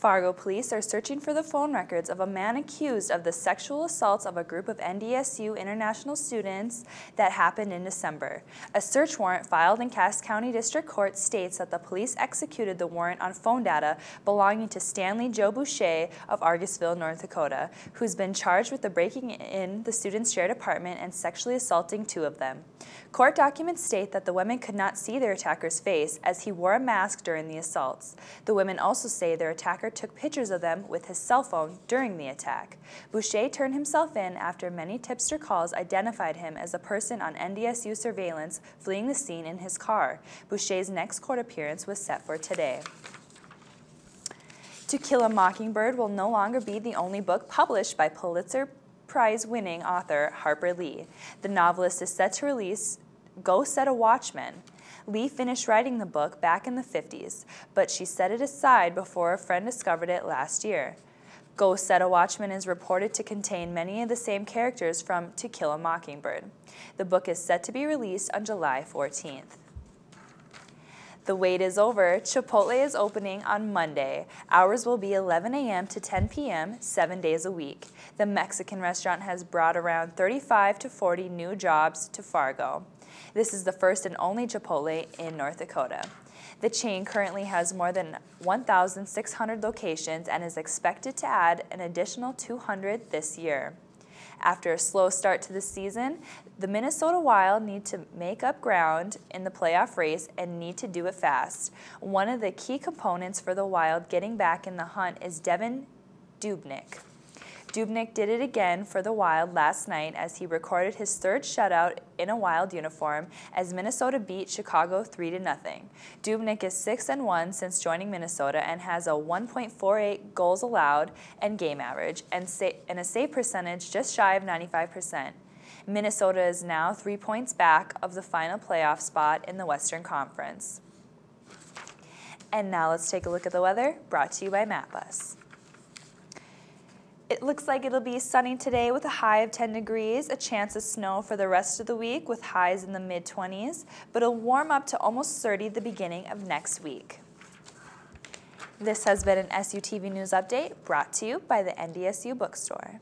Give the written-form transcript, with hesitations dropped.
Fargo police are searching for the phone records of a man accused of the sexual assaults of a group of NDSU international students that happened in December. A search warrant filed in Cass County District Court states that the police executed the warrant on phone data belonging to Stanley Joe Boucher of Argusville, North Dakota, who's been charged with the breaking in the students' shared apartment and sexually assaulting two of them. Court documents state that the women could not see their attacker's face as he wore a mask during the assaults. The women also say their attacker took pictures of them with his cell phone during the attack. Boucher turned himself in after many tipster calls identified him as a person on NDSU surveillance fleeing the scene in his car. Boucher's next court appearance was set for today. To Kill a Mockingbird will no longer be the only book published by Pulitzer Prize-winning author Harper Lee. The novelist is set to release Go Set a Watchman. Lee finished writing the book back in the 50s, but she set it aside before a friend discovered it last year. Go Set a Watchman is reported to contain many of the same characters from To Kill a Mockingbird. The book is set to be released on July 14th. The wait is over. Chipotle is opening on Monday. Hours will be 11 a.m. to 10 p.m., 7 days a week. The Mexican restaurant has brought around 35 to 40 new jobs to Fargo. This is the first and only Chipotle in North Dakota. The chain currently has more than 1,600 locations and is expected to add an additional 200 this year. After a slow start to the season, the Minnesota Wild need to make up ground in the playoff race and need to do it fast. One of the key components for the Wild getting back in the hunt is Devin Dubnyk. Dubnyk did it again for the Wild last night as he recorded his third shutout in a Wild uniform as Minnesota beat Chicago 3-0. Dubnyk is 6-1 since joining Minnesota and has a 1.48 goals allowed and game average and a save percentage just shy of 95%. Minnesota is now 3 points back of the final playoff spot in the Western Conference. And now let's take a look at the weather, brought to you by MapBus. It looks like it'll be sunny today with a high of 10 degrees, a chance of snow for the rest of the week with highs in the mid-20s, but it'll warm up to almost 30 the beginning of next week. This has been an SUTV News Update brought to you by the NDSU Bookstore.